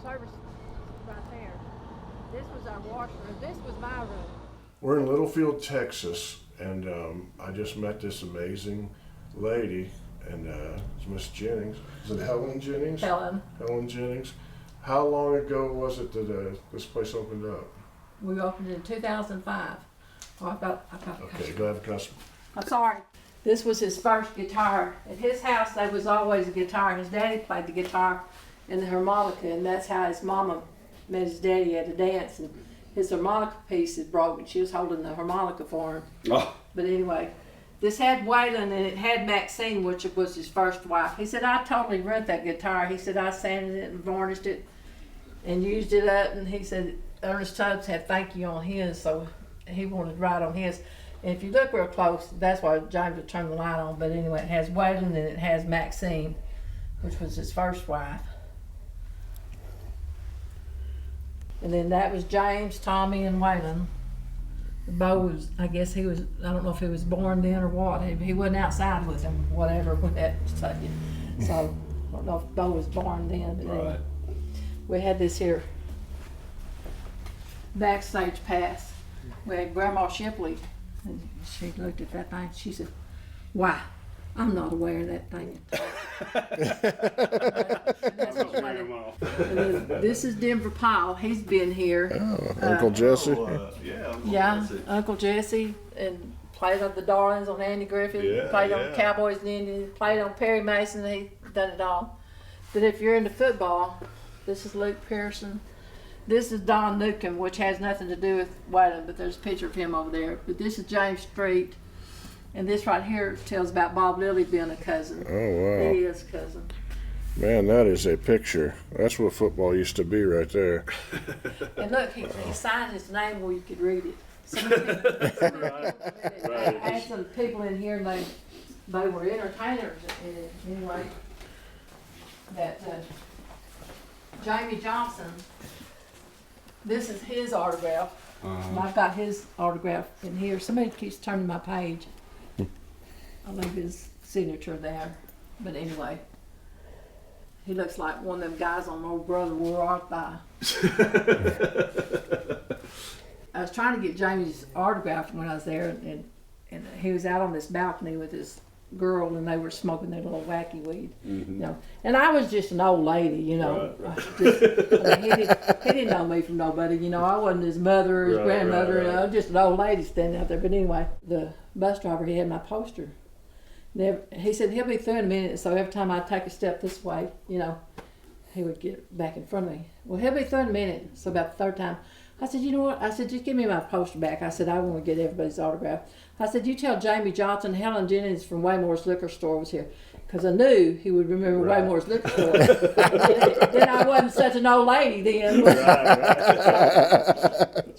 service right there. This was our washroom. This was my room. We're in Littlefield, Texas, and I just met this amazing lady, and it's Miss Jennings. Is it Helen Jennings? Helen. Helen Jennings. How long ago was it that this place opened up? We opened in 2005. Oh, I've got Okay, go ahead, customer. I'm sorry. This was his first guitar. At his house, there was always a guitar. His daddy played the guitar and the harmonica, and that's how his mama met his daddy at a dance. And his harmonica piece is broken. She was holding the harmonica for him. Oh. But anyway, this had Waylon and it had Maxine, which was his first wife. He said, I totally ruined that guitar. He said, I sanded it and varnished it and used it up. And he said, Ernest Tubbs had thank you on his, so he wanted to write on his. And if you look real close, that's why James would turn the light on. But anyway, it has Waylon and it has Maxine, which was his first wife. And then that was James, Tommy, and Waylon. Bo was, I guess he was, I don't know if he was born then or what. He wasn't outside with him, whatever we had to tell you. So I don't know if Bo was born then. But anyway, we had this here backstage pass. We had Grandma Shipley, and she looked at that thing. She said, "Why? I'm not aware of that thing." This is Denver Powell. He's been here. Oh, Uncle Jesse. Yeah, Uncle Jesse, and played on the Darlings on Andy Griffith. Played on Cowboys and Indians. Played on Perry Mason. He done it all. But if you're into football, this is Luke Pearson. This is Don Newcomb, which has nothing to do with Waylon, but there's a picture of him over there. But this is James Street, and this right here tells about Bob Lilly being a cousin. Oh, wow. He is a cousin. Man, that is a picture. That's what football used to be right there. And look, he signed his name where you could read it. Some people I had some people in here, and they were entertainers anyway. That Jamie Johnson, this is his autograph. And I've got his autograph in here. Somebody keeps turning my page. I leave his signature there. But anyway, he looks like one of them guys on Old Brother Wore Art By. I was trying to get Jamie's autograph when I was there, and he was out on this balcony with his girl, and they were smoking their little wacky weed. Mm-hmm. You know. And I was just an old lady, you know. Right. He didn't know me from nobody, you know. I wasn't his mother or his grandmother. Right. I was just an old lady standing out there. But anyway, the bus driver, he had my poster. He said he'll be through in a minute, so every time I take a step this way, you know, he would get back in front of me. Well, he'll be through in a minute. So about the third time, I said, you know what? I said, just give me my poster back. I said, I want to get everybody's autograph. I said, you tell Jamie Johnson, Helen Jennings from Waymore's Liquor Store was here. Because I knew he would remember Waymore's Liquor Store. Then I wasn't such an old lady then.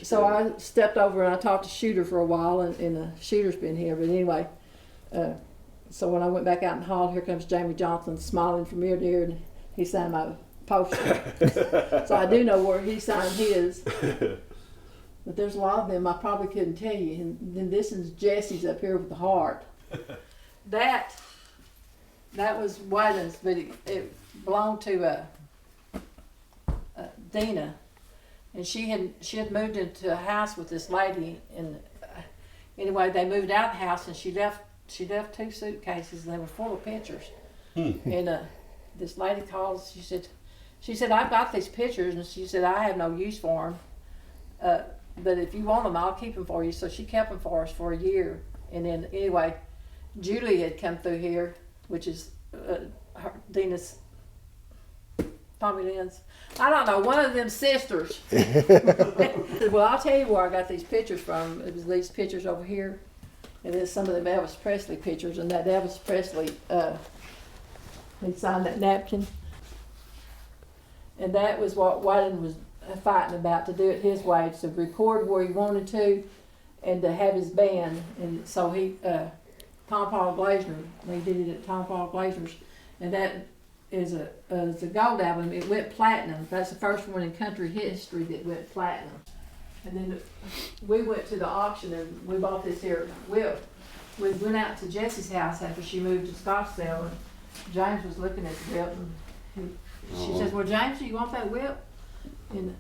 So I stepped over and I talked to Shooter for a while, and Shooter's been here. But anyway, so when I went back out in the hall, here comes Jamie Johnson smiling from ear to ear, and he signed my poster. So I do know where he signed his. But there's a lot of them I probably couldn't tell you. And then this is Jesse's up here with the heart. That was Waylon's, but it belonged to Dina, and she had moved into a house with this lady. And anyway, they moved out of the house, and she left 2 suitcases, and they were full of pictures. And this lady called. She said, I've got these pictures, and she said, I have no use for them. But if you want them, I'll keep them for you. So she kept them for us for a year. And then anyway, Julie had come through here, which is Dina's, Tommy Lynn's, I don't know, one of them sisters. Well, I'll tell you where I got these pictures from. It was these pictures over here. And then some of them Elvis Presley pictures. And that Elvis Presley, he signed that napkin. And that was what Waylon was fighting about, to do it his way, to record where he wanted to, and to have his band. And so he, Tom Paul Glazner, they did it at Tom Paul Glazner's, and that is a gold album. It went platinum. That's the first one in country history that went platinum. And then we went to the auction and we bought this here whip. We went out to Jessie's house after she moved to Scottsdale, and James was looking at the whip, and she says, well, James, do you want that whip? And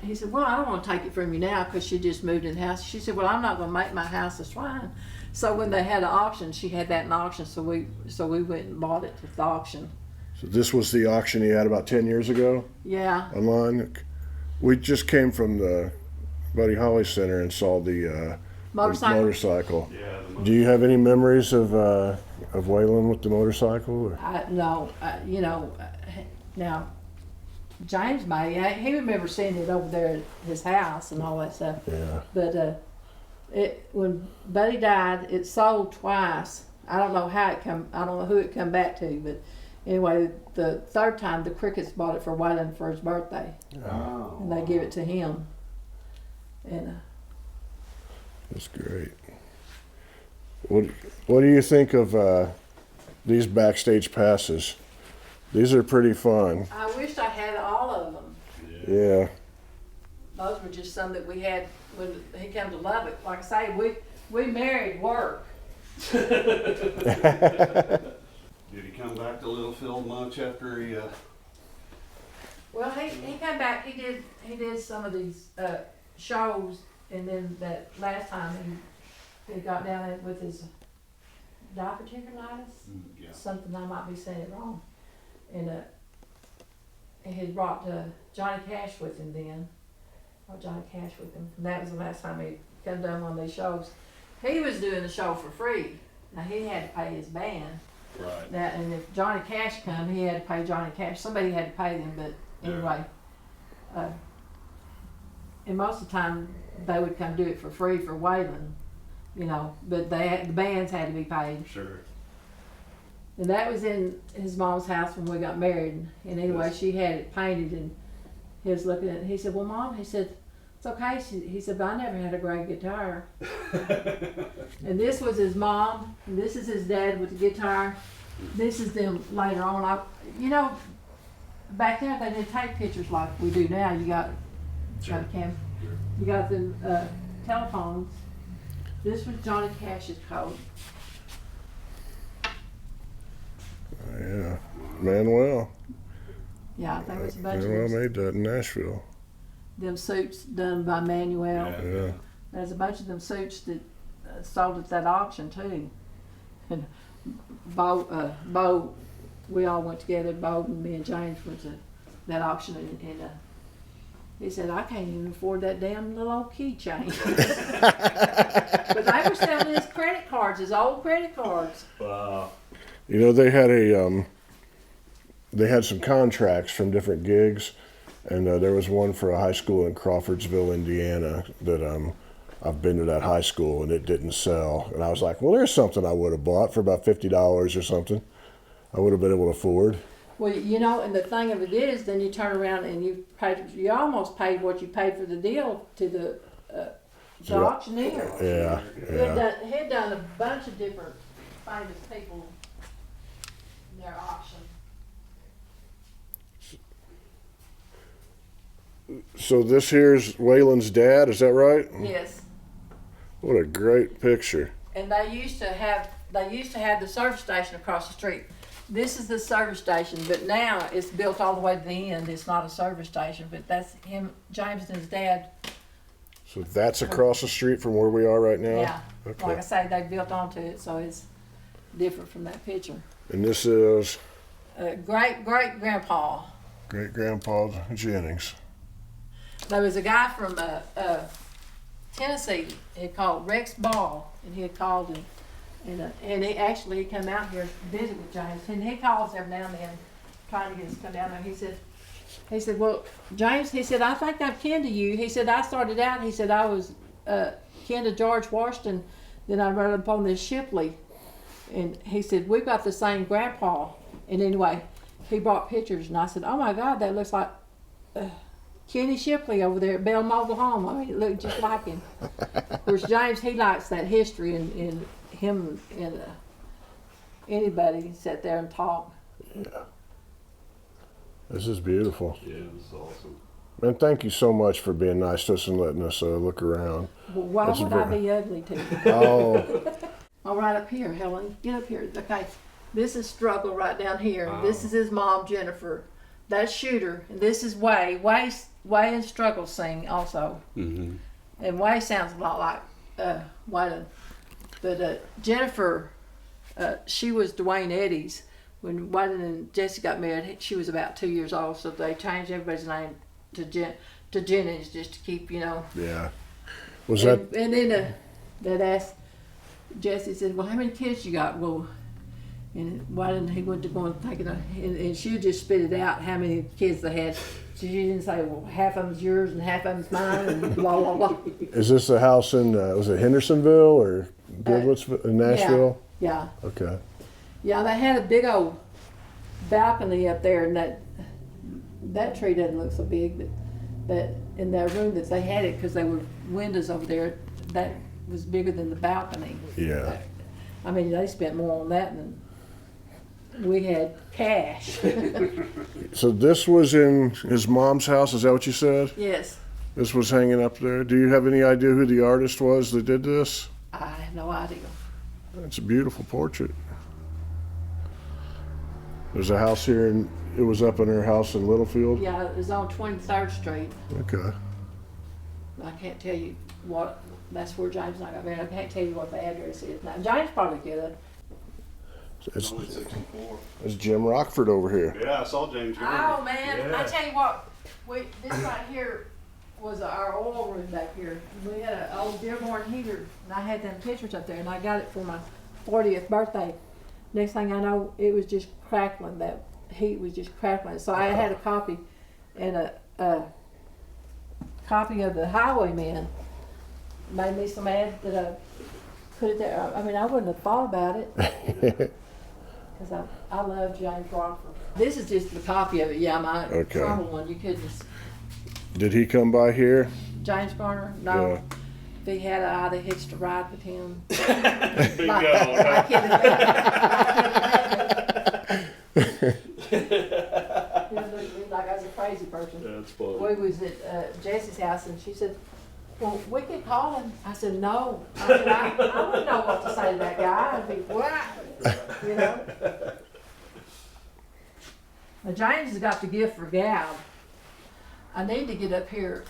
he said, well, I don't want to take it from you now because she just moved in the house. She said, well, I'm not going to make my house a shrine. So when they had an auction, she had that in auction, so we went and bought it at the auction. So this was the auction he had about 10 years ago Yeah. online. We just came from the Buddy Holly Center and saw the motorcycle. Yeah. Do you have any memories of Waylon with the motorcycle? Or? No, now, James he remember seeing it over there at his house and all that stuff. Yeah. But when Buddy died, it sold twice. I don't know how it come. I don't know who it come back to, but anyway, the third time the Crickets bought it for Waylon for his birthday, Oh. and they give it to him. And That's great. What do you think of these backstage passes? These are pretty fun. I wished I had all of them. Yeah. Those were just some that we had when he came to Lubbock. Like I say, we married work. Did he come back to Littlefield much after he? Well, he came back. He did some of these shows, and then that last time he got down there with his diverticulitis. Yeah. Something, I might be saying it wrong. And he had brought Johnny Cash with him then. Brought Johnny Cash with him. And that was the last time he come down one of these shows. He was doing the show for free. Now he had to pay his band. Right. Now, and if Johnny Cash come, he had to pay Johnny Cash. Somebody had to pay them, but anyway. And most of the time they would come do it for free for Waylon, but the bands had to be paid. Sure. And that was in his mom's house when we got married. And anyway, Yes. she had it painted, and he was looking at it. He said, well, Mom, he said, it's okay. He said, but I never had a great guitar. And this was his mom, and this is his dad with the guitar. This is them later on. Back then they didn't take pictures like we do now. You got Sure. you got the telephones. This was Johnny Cash's coat. Yeah. Manuel. Yeah, I think it was a bunch Manuel of them, made that in Nashville. suits done by Manuel. Yeah. Yeah. There's a bunch of them suits that sold at that auction too. And Bo, we all went together. Bo and me and James went to that auction, and he said, "I can't even afford that damn little old keychain." But they were selling his credit cards, his old credit cards. Wow. They had some contracts from different gigs, and there was one for a high school in Crawfordsville, Indiana, that I've been to that high school, and it didn't sell. And I was like, well, there's something I would have bought for about $50 or something. I would have been able to afford. Well, and the thing of it is, then you turn around and you almost paid what you paid for the deal to the auctioneer. Yeah, yeah. He had done a bunch of different famous people in their auction. So this here's Waylon's dad, is that right? Yes. What a great picture. And they used to have the service station across the street. This is the service station, but now it's built all the way to the end. It's not a service station, but that's him, James and his dad. So that's across the street from where we are right now? Yeah. Okay. Like I say, they built onto it, so it's different from that picture. And this is Great grandpa. great-grandpa Jennings. There was a guy from Tennessee. He called Rex Ball, and he had called him, and he came out here to visit with James, and he calls every now and then, trying to get us to come down there. He said, well, James, he said, I think I'm kin to you. He said, I started out. He said I was kin to George Washington. Then I rode up on this Shipley, and he said we've got the same grandpa. And anyway, he brought pictures, and I said, oh my God, that looks like Kenny Shipley over there at Bell Mobile Home. I mean, it looked just like him. Of course, James, he likes that history, and him and anybody can sit there and talk. Yeah. This is beautiful. Yeah, this is awesome. Man, thank you so much for being nice to us and letting us look around. Well, why That's would I be ugly to you? Oh, All right, up here, Helen. Get up here. Okay. This is Struggle right down here. Oh. This is his mom, Jennifer. That's Shooter. And this is Way. Way's Way and Struggle sing also. Mm-hmm. And Way sounds a lot like Waylon. But Jennifer, she was Dwayne Eddy's. When Waylon and Jesse got married, she was about 2 years old, so they changed everybody's name to Jennings just to keep, Yeah. Was that? And then that asked, Jesse said, well, how many kids you got? Well, and Waylon, he went to go and think, and she would just spit it out how many kids they had. She didn't say, well, half of them's yours and half of them's mine, and blah, blah, blah. Is this a house in, was it Hendersonville or Goodlettsville in Nashville? Yeah. Okay. Yeah, they had a big old balcony up there, and that tree doesn't look so big, but in that room that they had it, because there were windows over there, that was bigger than the balcony. Yeah. I mean, they spent more on that than we had cash. So this was in his mom's house, is that what you said? Yes. This was hanging up there. Do you have any idea who the artist was that did this? I have no idea. It's a beautiful portrait. There's a house here, and it was up in her house in Littlefield? Yeah, it was on 23rd Street. Okay. I can't tell you what, that's where James and I got married. I can't tell you what the address is. Now, James probably could. It's, Only 64. it's Jim Rockford over here. Yeah, I saw James. Oh, man, Yeah. I tell you what, this right here was our oil room back here. We had an old Dearborn heater, and I had them pictures up there, and I got it for my 40th birthday. Next thing I know, it was just crackling. That heat was just crackling. So I had a copy, and a copy of the Highwayman made me so mad that I put it there. I mean, I wouldn't have thought about it, because I love James Rockford. This is just the copy of it. Yeah, my Okay. trouble one. You couldn't. Did he come by here? James Garner? No. Yeah. If he had, I'd have hitched a ride with him. Bingo. My kid he looked at me like I was a crazy person. That's funny. We was at Jesse's house, and she said, well, we could call him. I said, no. I said, I wouldn't know what to say to that guy. I'd be, what? Now, James has got the gift for gab. I need to get up here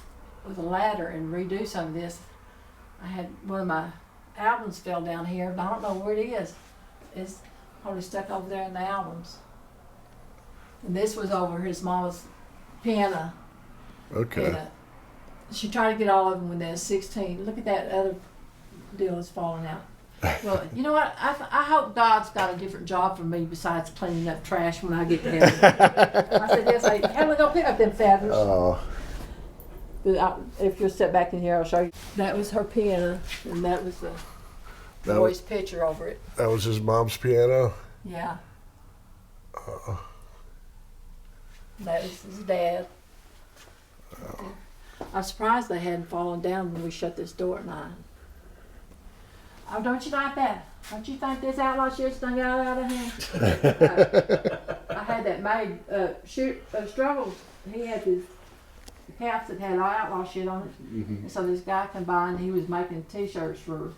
with a ladder and redo some of this. I had one of my albums fell down here, but I don't know where it is. It's probably stuck over there in the albums. And this was over his mama's piano. Okay. And, she tried to get all of them when they were 16. Look at that other deal that's falling out. Well, you know what? I hope God's got a different job for me besides cleaning up trash when I get to heaven. I said, yes, how am I going to pick up them feathers? Oh, But if you'll step back in here, I'll show you. That was her piano, and that was the That boy's picture over it. that was his mom's piano? Yeah. That was his dad. I'm surprised they hadn't fallen down when we shut this door at night. Oh, don't you like that? Don't you think this outlaw shit's done got out of hand? I had that made. Struggles, he had this caps that had outlaw shit on it. Mm-hmm. And so this guy come by and he was making t-shirts for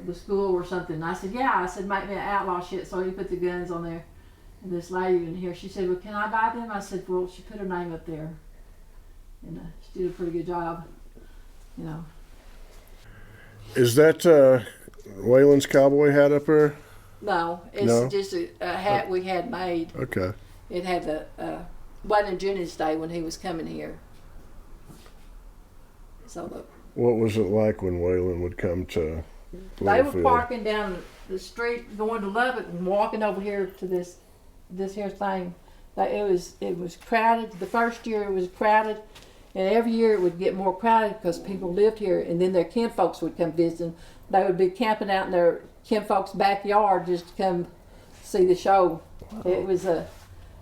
the school or something. And I said, yeah. I said, make me an outlaw shit. So he put the guns on there. And this lady in here, she said, well, can I buy them? I said, well, she put her name up there. And she did a pretty good job, you know. Is that Waylon's cowboy hat up there? No, it's No? just a hat we had made. Okay. It had the Waylon Jennings Day when he was coming here. So look, What was it like when Waylon would come to they were Littlefield? parking down the street going to Lubbock and walking over here to this here thing. Like it was crowded. The first year it was crowded, and every year it would get more crowded because people lived here, and then their kinfolks would come visiting. They would be camping out in their kinfolks' backyard just to come see the show. It was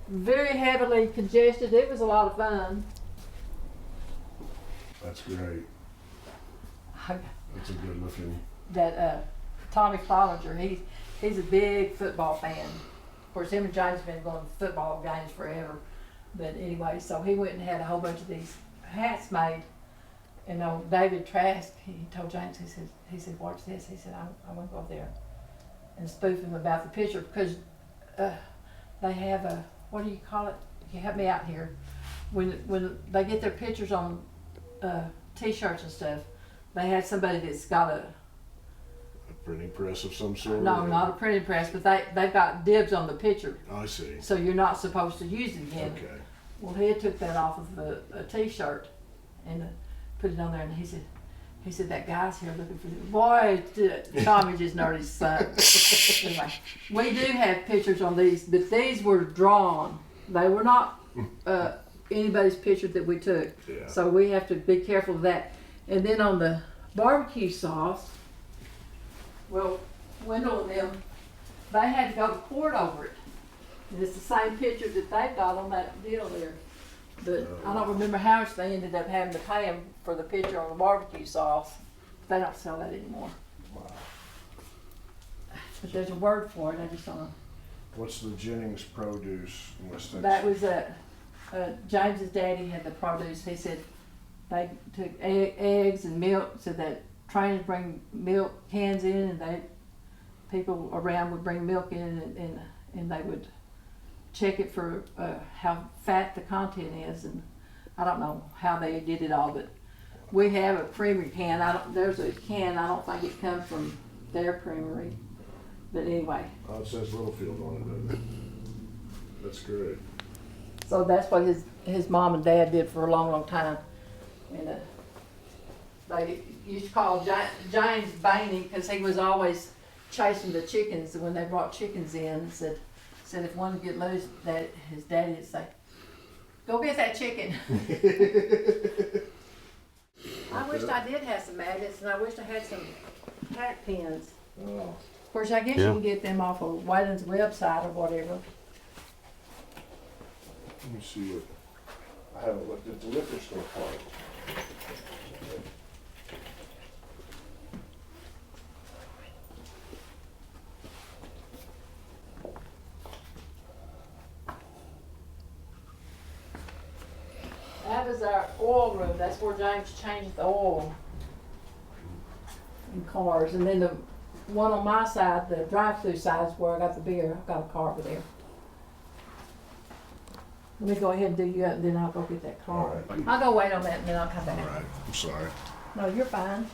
very heavily congested. It was a lot of fun. That's great. That's a good looking. That Tommy Clollinger, he's a big football fan. Of course, him and James have been going to football games forever. But anyway, so he went and had a whole bunch of these hats made. And David Trask, he told James, he said, watch this. He said, I want to go up there and spoof him about the picture because they have a, what do you call it? You help me out here. when they get their pictures on T-shirts and stuff, they had somebody that's got A printing press of some sort? no, not a printing press, but they've got dibs on the picture, I see. so you're not supposed to use it again. Okay. Well, he had took that off of a T-shirt and put it on there, and he said that guy's here looking for you. Boy, Tommy just nerdy son. Anyway, we do have pictures on these, but these were drawn. They were not anybody's picture that we took. Yeah. So we have to be careful of that. And then on the barbecue sauce, well, Wendell and them, they had to go to court over it. And it's the same picture that they've got on that deal there. But I don't remember how much they ended up having to pay them for the picture on the barbecue sauce. They don't sell that anymore. Wow. But there's a word for it, I just don't know. What's the Jennings produce in West Texas? That was James's daddy had the produce. He said they took eggs and milk, so that trainers bring milk cans in, and people around would bring milk in, and they would check it for how fat the content is, and I don't know how they did it all, but we have a creamery can. There's a can. I don't think it comes from their creamery, but anyway. Oh, it says Littlefield on it, doesn't it? That's great. So that's what his mom and dad did for a long, long time, and they used to call James Baney because he was always chasing the chickens. And when they brought chickens in, said if one would get loose, that his daddy would say, "Go get that chicken." I wished I did have some magnets, and I wished I had some hat pins. Oh, Of course, I guess you can get them off of Waylon's website or whatever. let me see what, I haven't looked at the liquor store part. That was our oil room. That's where James changed the oil in cars. And then the one on my side, the drive-through side, is where I got the beer. I've got a car over there. Let me go ahead and do you up, and then I'll go get that car. All right. I'll go wait on that, and then I'll come back. All right, I'm sorry. No, you're fine.